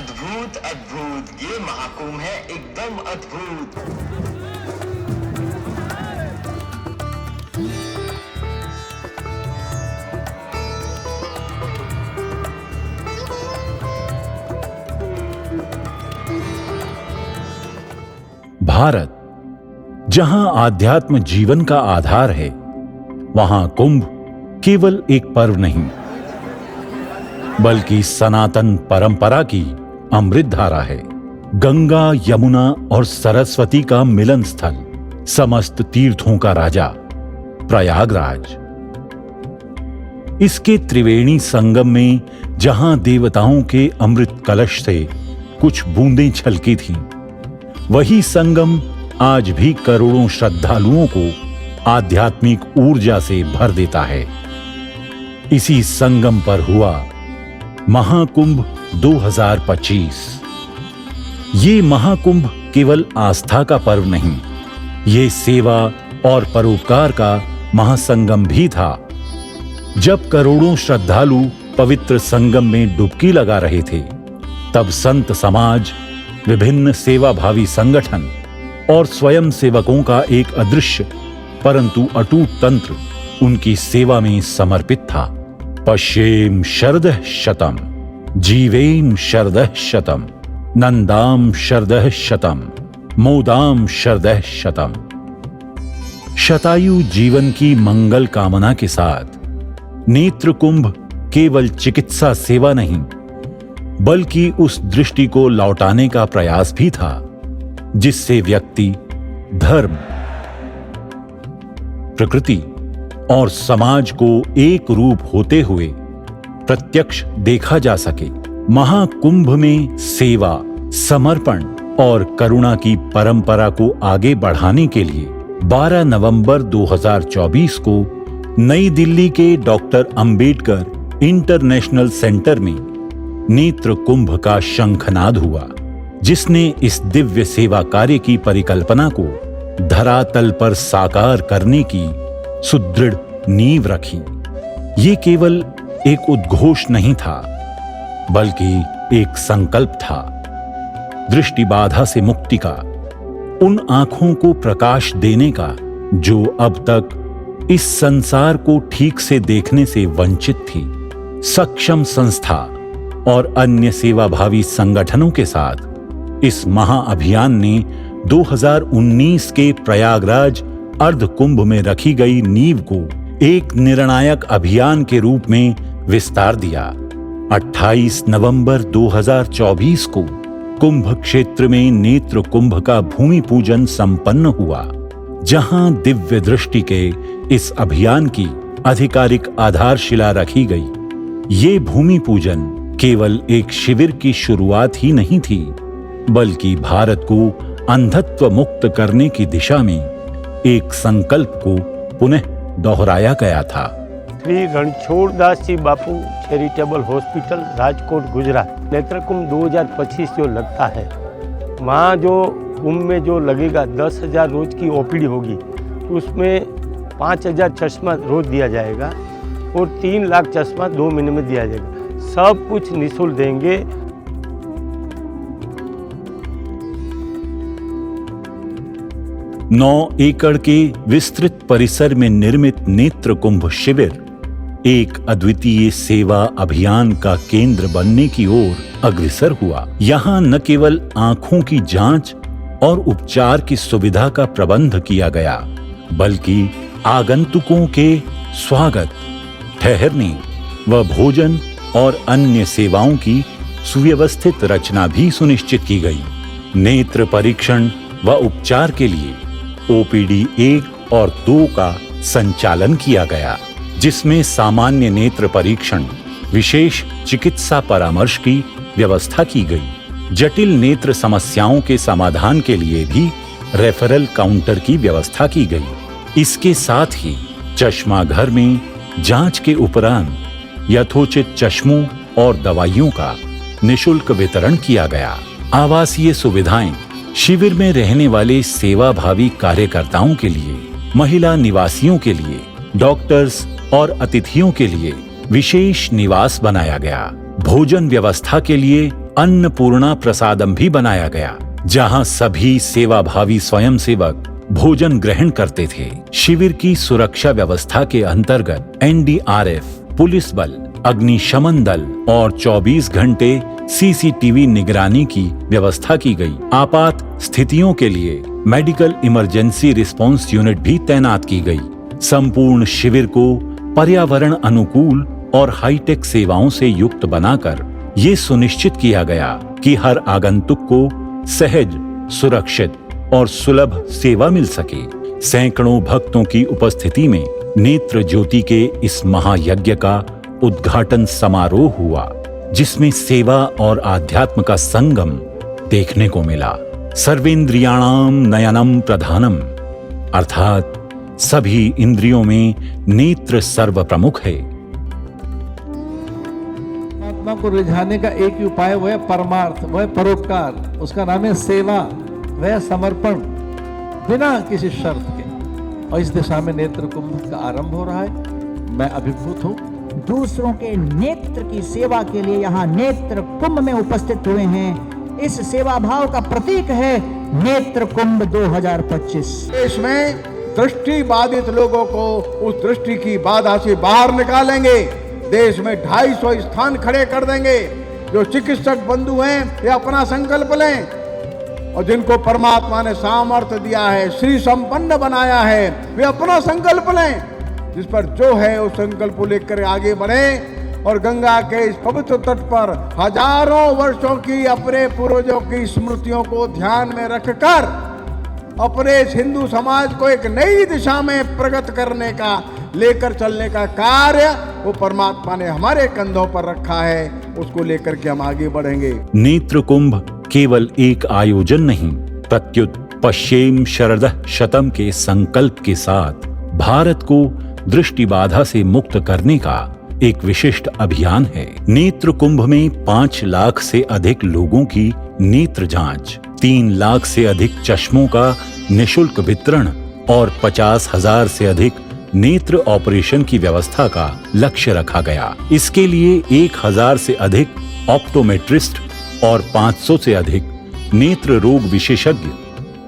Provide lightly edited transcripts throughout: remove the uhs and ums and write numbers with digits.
अद्भुत अद्भुत, ये महाकुंभ है एकदम अद्भुत। भारत जहां आध्यात्म जीवन का आधार है, वहां कुंभ केवल एक पर्व नहीं, बल्कि सनातन परंपरा की अमृत धारा है। गंगा, यमुना और सरस्वती का मिलन स्थल, समस्त तीर्थों का राजा प्रयागराज। इसके त्रिवेणी संगम में जहां देवताओं के अमृत कलश से कुछ बूंदें छलकी थीं, वही संगम आज भी करोड़ों श्रद्धालुओं को आध्यात्मिक ऊर्जा से भर देता है। इसी संगम पर हुआ महाकुंभ 2025। ये महाकुंभ केवल आस्था का पर्व नहीं, ये सेवा और परोपकार का महासंगम भी था। जब करोड़ों श्रद्धालु पवित्र संगम में डुबकी लगा रहे थे, तब संत समाज, विभिन्न सेवाभावी संगठन और स्वयं सेवकों का एक अदृश्य परंतु अटूट तंत्र उनकी सेवा में समर्पित था। पश्येम शरदः शतम्, जीवेम शरदः शतम्, नंदाम शरदः शतम्, मोदाम शरदः शतम्। शतायु जीवन की मंगल कामना के साथ नेत्र कुंभ केवल चिकित्सा सेवा नहीं, बल्कि उस दृष्टि को लौटाने का प्रयास भी था जिससे व्यक्ति, धर्म, प्रकृति और समाज को एक रूप होते हुए प्रत्यक्ष देखा जा सके। महाकुंभ में सेवा, समर्पण और करुणा की परंपरा को आगे बढ़ाने के लिए 12 नवंबर 2024 को नई दिल्ली के डॉक्टर अंबेडकर इंटरनेशनल सेंटर में नेत्र कुंभ का शंखनाद हुआ, जिसने इस दिव्य सेवा कार्य की परिकल्पना को धरातल पर साकार करने की सुदृढ़ नींव रखी। ये केवल एक उद्घोष नहीं था, बल्कि एक संकल्प था, दृष्टि बाधा से मुक्ति का, उन आंखों को प्रकाश देने का जो अब तक इस संसार को ठीक से देखने से वंचित थी। सक्षम संस्था और अन्य सेवाभावी संगठनों के साथ इस महाअभियान ने 2019 के प्रयागराज अर्ध कुंभ में रखी गई नींव को एक निर्णायक अभियान के रूप में विस्तार दिया। 28 नवंबर 2024 को कुंभ क्षेत्र में नेत्र कुंभ का भूमि पूजन संपन्न हुआ, जहां दिव्य दृष्टि के इस अभियान की आधिकारिक आधारशिला रखी गई। ये भूमि पूजन केवल एक शिविर की शुरुआत ही नहीं थी, बल्कि भारत को अंधत्व मुक्त करने की दिशा में एक संकल्प को पुनः दोहराया गया था। श्री रणछोड़दास जी बापू चैरिटेबल हॉस्पिटल, राजकोट, गुजरात। नेत्र कुंभ 2025 जो लगता है, वहाँ जो कुंभ में जो लगेगा 10,000 रोज की ओपीडी होगी, उसमें 5,000 चश्मा रोज दिया जाएगा और 3 लाख चश्मा 2 महीने में दिया जाएगा। सब कुछ निःशुल्क देंगे। नौ एकड़ के विस्तृत परिसर में निर्मित नेत्र कुंभ शिविर एक अद्वितीय सेवा अभियान का केंद्र बनने की ओर अग्रसर हुआ। यहाँ न केवल आंखों की जांच और उपचार की सुविधा का प्रबंध किया गया, बल्कि आगंतुकों के स्वागत, ठहरने व भोजन और अन्य सेवाओं की सुव्यवस्थित रचना भी सुनिश्चित की गई। नेत्र परीक्षण व उपचार के लिए ओपीडी 1 और 2 का संचालन किया गया, जिसमें सामान्य नेत्र परीक्षण, विशेष चिकित्सा परामर्श की व्यवस्था की गई। जटिल नेत्र समस्याओं के समाधान के लिए भी रेफरल काउंटर की व्यवस्था की गई। इसके साथ ही चश्मा घर में जांच के उपरांत यथोचित चश्मों और दवाइयों का निःशुल्क वितरण किया गया। आवासीय सुविधाएं, शिविर में रहने वाले सेवाभावी कार्यकर्ताओं के लिए, महिला निवासियों के लिए, डॉक्टर्स और अतिथियों के लिए विशेष निवास बनाया गया। भोजन व्यवस्था के लिए अन्नपूर्णा प्रसादम भी बनाया गया, जहां सभी सेवाभावी स्वयंसेवक भोजन ग्रहण करते थे। शिविर की सुरक्षा व्यवस्था के अंतर्गत एनडीआरएफ, पुलिस बल, अग्निशमन दल और 24 घंटे सीसीटीवी निगरानी की व्यवस्था की गई। आपात स्थितियों के लिए मेडिकल इमरजेंसी रिस्पांस यूनिट भी तैनात की गई। संपूर्ण शिविर को पर्यावरण अनुकूल और हाईटेक सेवाओं से युक्त बनाकर ये सुनिश्चित किया गया कि हर आगंतुक को सहज, सुरक्षित और सुलभ सेवा मिल सके। सैकड़ों भक्तों की उपस्थिति में नेत्र ज्योति के इस महायज्ञ का उद्घाटन समारोह हुआ, जिसमें सेवा और आध्यात्म का संगम देखने को मिला। सर्वेंद्रियाणाम नयनम प्रधानम, अर्थात सभी इंद्रियों में नेत्र सर्व प्रमुख है। आत्मा को रिझाने का एक ही उपाय, वह परमार्थ, वह परोपकार, उसका नाम है सेवा, वह समर्पण बिना किसी शर्त के। और इस दिशा में नेत्र कुंभ का आरंभ हो रहा है। मैं अभिभूत हूँ। दूसरों के नेत्र की सेवा के लिए यहाँ नेत्र कुंभ में उपस्थित हुए हैं। इस सेवा भाव का प्रतीक है नेत्र कुंभ 2025। देश में दृष्टि बाधित लोगों को उस दृष्टि की बाधा से बाहर निकालेंगे। देश में 250 स्थान खड़े कर देंगे। जो चिकित्सक बंधु हैं, ये अपना संकल्प लें, और जिनको परमात्मा ने सामर्थ्य दिया है, श्री संपन्न बनाया है, वे अपना संकल्प लें। जिस पर जो है उस संकल्प को लेकर आगे बढ़े और गंगा के इस पवित्र तट पर हजारों वर्षों की अपने पूर्वजों की स्मृतियों को ध्यान में रखकर अपने इस हिंदू समाज को एक नई दिशा में प्रगत करने का, लेकर चलने का कार्य वो परमात्मा ने हमारे कंधों पर रखा है। उसको लेकर के हम आगे बढ़ेंगे। नेत्र कुंभ केवल एक आयोजन नहीं, प्रत्युत पश्चिम शरदः शतम के संकल्प के साथ भारत को दृष्टि बाधा से मुक्त करने का एक विशिष्ट अभियान है। नेत्र कुंभ में 5 लाख से अधिक लोगों की नेत्र जांच, 3 लाख से अधिक चश्मों का निशुल्क वितरण और 50,000 से अधिक नेत्र ऑपरेशन की व्यवस्था का लक्ष्य रखा गया। इसके लिए 1000 से अधिक ऑप्टोमेट्रिस्ट और 500 से अधिक नेत्र रोग विशेषज्ञ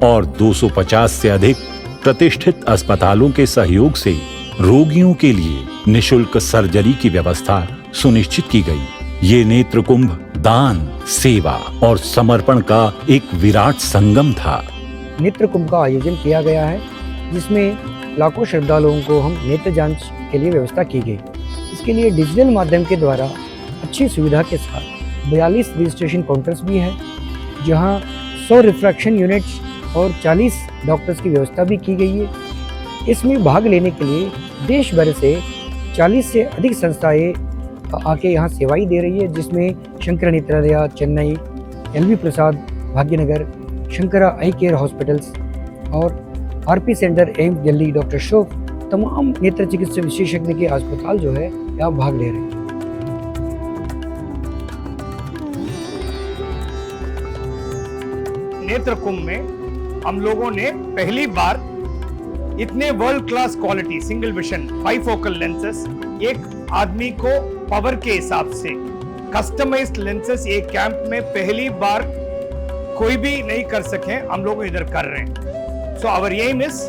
और 250 से अधिक प्रतिष्ठित अस्पतालों के सहयोग से रोगियों के लिए निशुल्क सर्जरी की व्यवस्था सुनिश्चित की गई। ये नेत्र कुंभ दान, सेवा और समर्पण का एक विराट संगम था। नेत्र कुंभ का आयोजन किया गया है, जिसमें लाखों श्रद्धालुओं को हम नेत्र जांच के लिए व्यवस्था की गई। इसके लिए डिजिटल माध्यम के द्वारा अच्छी सुविधा के साथ 42 रजिस्ट्रेशन काउंटर्स भी हैं, जहां 100 रिफ्रैक्शन यूनिट्स और 40 डॉक्टर्स की व्यवस्था भी की गई है। इसमें भाग लेने के लिए देश भर से 40 से अधिक संस्थाएं आके यहाँ सेवाएं दे रही है, जिसमें Shankar Netralaya Chennai, LV Prasad Bhagyanagar, Sankara eye care hospitals और RP centre AIIMS Delhi, doctor शोफ, तमाम नेत्र चिकित्सा विशेषज्ञ के अस्पताल जो है यहाँ भाग ले रहे हैं। नेत्र कुंभ में हम लोगों ने पहली बार इतने world class quality single vision bifocal lenses, एक आदमी को पावर के हिसाब से कस्टमाइज्ड लेंसेस एक कैंप में पहली बार कोई भी नहीं कर सके, हम लोग इधर कर रहे हैं। So our aim is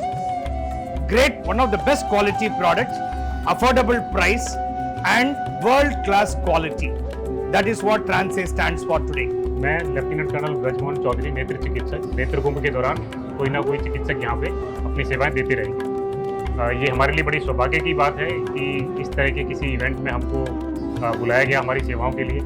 great, one of the best quality products, affordable price and world class quality. That is what trance stands for today. मैं लेफ्टिनेंट कर्नल ब्रजमोहन चौधरी, नेत्र चिकित्सक। नेत्र कुंभ के दौरान कोई ना कोई चिकित्सक यहाँ पे अपनी सेवाएं देते रहेंगे। ये हमारे लिए बड़ी सौभाग्य की बात है कि इस तरह के किसी इवेंट में हमको बुलाया गया हमारी सेवाओं के लिए।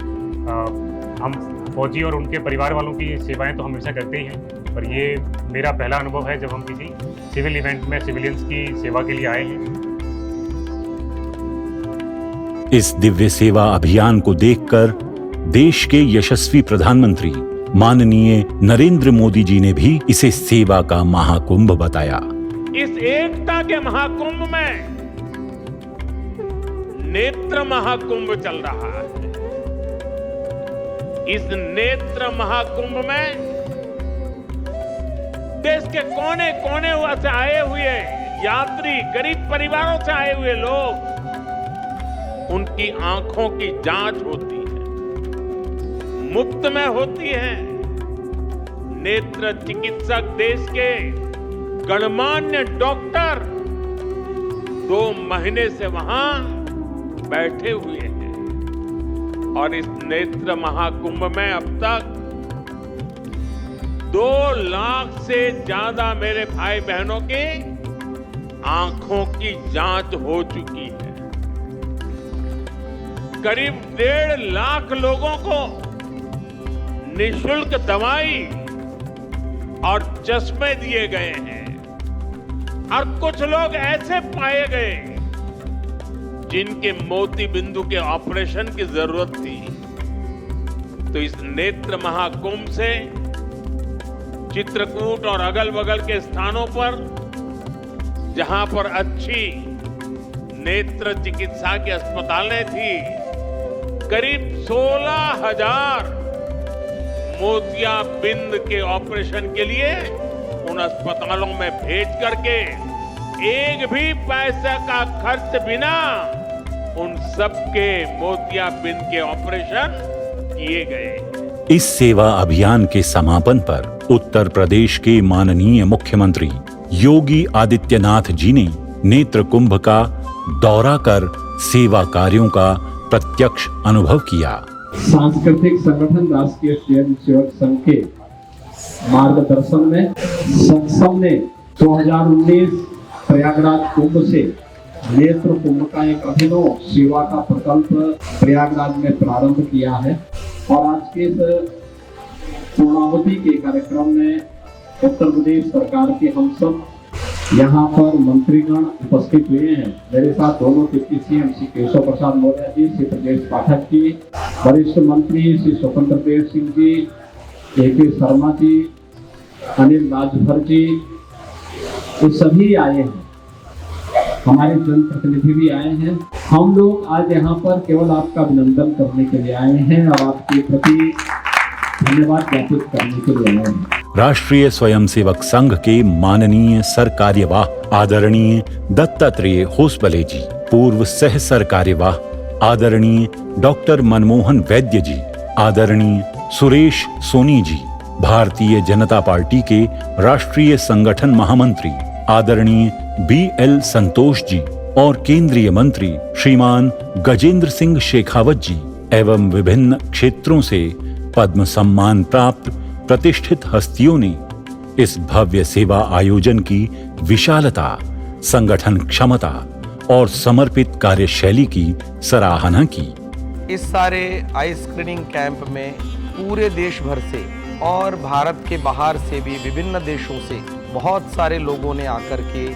हम फौजी और उनके परिवार वालों की सेवाएं तो हमेशा करते ही हैं, पर ये मेरा पहला अनुभव है जब हम किसी सिविल इवेंट में सिविलियंस की सेवा के लिए आए हैं। इस दिव्य सेवा अभियान को देखकर देश के यशस्वी प्रधानमंत्री माननीय नरेंद्र मोदी जी ने भी इसे सेवा का महाकुंभ बताया। इस एकता के महाकुंभ में नेत्र महाकुंभ चल रहा है। इस नेत्र महाकुंभ में देश के कोने कोने से आए हुए यात्री, गरीब परिवारों से आए हुए लोग, उनकी आंखों की जांच होती है, मुफ्त में होती है। नेत्र चिकित्सक देश के गणमान्य डॉक्टर 2 महीने से वहां बैठे हुए हैं और इस नेत्र महाकुंभ में अब तक 2 लाख से ज्यादा मेरे भाई बहनों की आंखों की जांच हो चुकी है। करीब 1.5 लाख लोगों को निःशुल्क दवाई और चश्मे दिए गए हैं और कुछ लोग ऐसे पाए गए जिनके मोती बिंदु के ऑपरेशन की जरूरत थी। तो इस नेत्र महाकुंभ से चित्रकूट और अगल बगल के स्थानों पर जहां पर अच्छी नेत्र चिकित्सा की अस्पतालें थी, करीब 16,000 मोतियाबिंद के ऑपरेशन के लिए उन अस्पतालों में भेज करके एक भी पैसे का खर्च बिना उन सबके मोतियाबिंद के ऑपरेशन किए गए। इस सेवा अभियान के समापन पर उत्तर प्रदेश के माननीय मुख्यमंत्री योगी आदित्यनाथ जी ने नेत्र कुंभ का दौरा कर सेवा कार्यों का प्रत्यक्ष अनुभव किया। सांस्कृतिक संगठन राष्ट्रीय स्वयंसेवक संघ के मार्गदर्शन में संसद ने 2019 प्रयागराज कुंभ से नेत्र कुंभ का एक अभिनव सेवा का प्रकल्प प्रयागराज में प्रारंभ किया है और आज के इस पूर्णावधि के कार्यक्रम में उत्तर प्रदेश सरकार के हम सब यहाँ पर मंत्रीगण उपस्थित हुए हैं। मेरे साथ दोनों डिप्टी सीएम श्री केशव प्रसाद मौर्य जी, श्री ब्रजेश पाठक जी, वरिष्ठ मंत्री श्री स्वतंत्र देव सिंह जी, AK शर्मा जी, अनिल राजभर जी, ये सभी आए हैं, हमारे जनप्रतिनिधि भी आए हैं। हम लोग आज यहाँ पर केवल आपका अभिनंदन करने के लिए आए हैं और आपके प्रति धन्यवाद ज्ञापित करने के लिए आए हैं। राष्ट्रीय स्वयंसेवक संघ के माननीय सरकार्यवाह आदरणीय दत्तात्रेय होसबले जी, पूर्व सह सरकार्यवाह आदरणीय डॉक्टर मनमोहन वैद्य जी, आदरणीय सुरेश सोनी जी, भारतीय जनता पार्टी के राष्ट्रीय संगठन महामंत्री आदरणीय BL संतोष जी और केंद्रीय मंत्री श्रीमान गजेंद्र सिंह शेखावत जी एवं विभिन्न क्षेत्रों से पद्म सम्मान प्राप्त प्रतिष्ठित हस्तियों ने इस भव्य सेवा आयोजन की विशालता, संगठन क्षमता और समर्पित कार्यशैली की सराहना की। इस सारे आई स्क्रीनिंग कैंप में पूरे देश भर से और भारत के बाहर से भी विभिन्न देशों से बहुत सारे लोगों ने आकर के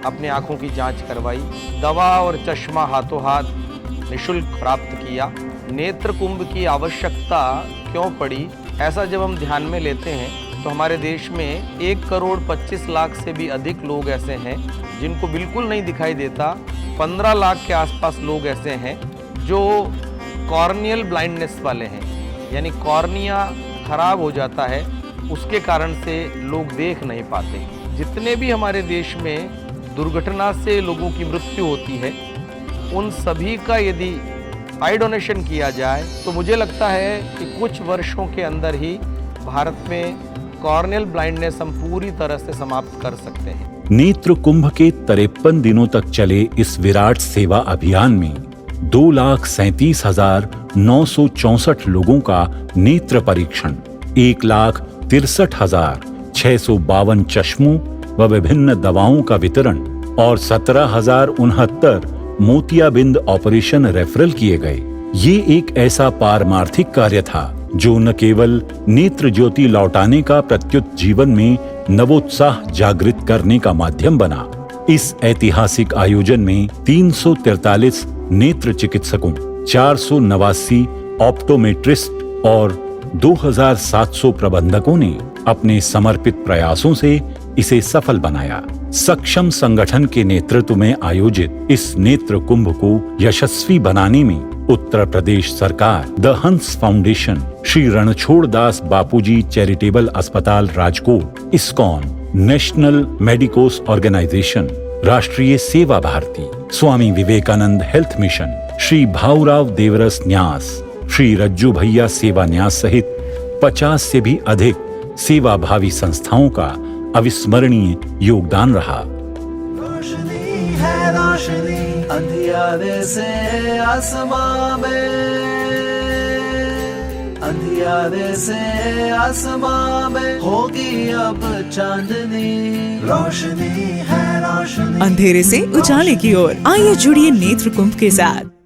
अपने आंखों की जांच करवाई, दवा और चश्मा हाथों हाथ निःशुल्क प्राप्त किया। नेत्र कुंभ की आवश्यकता क्यों पड़ी, ऐसा जब हम ध्यान में लेते हैं तो हमारे देश में 1,25,00,000 से भी अधिक लोग ऐसे हैं जिनको बिल्कुल नहीं दिखाई देता। 15 लाख के आसपास लोग ऐसे हैं जो कॉर्नियल ब्लाइंडनेस वाले हैं, यानी कॉर्निया खराब हो जाता है, उसके कारण से लोग देख नहीं पाते। जितने भी हमारे देश में दुर्घटना से लोगों की मृत्यु होती है, उन सभी का यदि आई डोनेशन किया जाए तो मुझे लगता है कि कुछ वर्षों के अंदर ही भारत में कॉर्नियल ब्लाइंडनेस हम पूरी तरह से समाप्त कर सकते हैं। नेत्र कुंभ के 53 दिनों तक चले इस विराट सेवा अभियान में 2,37,964 लोगों का नेत्र परीक्षण, 1,63,652 चश्मों व विभिन्न दवाओं का वितरण और 17,069 मोतियाबिंद ऑपरेशन रेफरल किए गए। ये एक ऐसा पारमार्थिक कार्य था जो न केवल नेत्र ज्योति लौटाने का प्रत्युत जीवन में नवोत्साह जागृत करने का माध्यम बना। इस ऐतिहासिक आयोजन में 343 नेत्र चिकित्सकों, 489 ऑप्टोमेट्रिस्ट और 2,700 प्रबंधकों ने अपने समर्पित प्रयासों से इसे सफल बनाया। सक्षम संगठन के नेतृत्व में आयोजित इस नेत्र कुंभ को यशस्वी बनाने में उत्तर प्रदेश सरकार, the Hans foundation, Shri Ranchhod Das Bapuji charitable अस्पताल Rajkot, ISKCON, national medicos organisation, Rashtriya Seva Bharati, Swami Vivekananda health mission, Shri Bhaurao Deoras Nyas, Shri रज्जू भैया सेवा न्यास सहित 50 से भी अधिक सेवाभावी संस्थाओं का अविस्मरणीय योगदान रहा। रोशनी है रोशनी अंधियारे से आसमां में, अंधियारे से आसमां में होगी अब चांदनी। रोशनी है रोशनी अंधेरे से उजाले की ओर आइए जुड़िए नेत्र कुंभ के साथ।